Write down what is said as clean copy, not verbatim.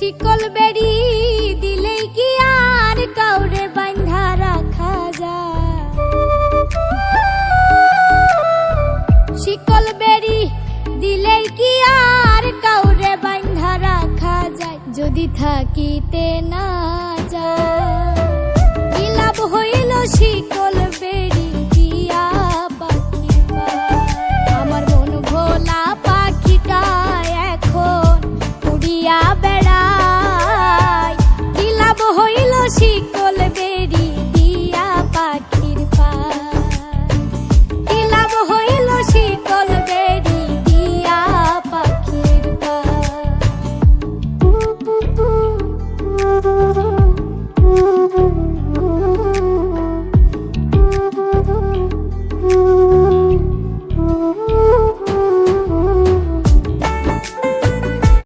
শিকল বেড়ি দিলেই কি আর কাউরে বাঁধা রাখা যায়? শিকল বেড়ি দিলেই কি আর কাউরে বাঁধা রাখা যায়? যদি থাকিতে না যায়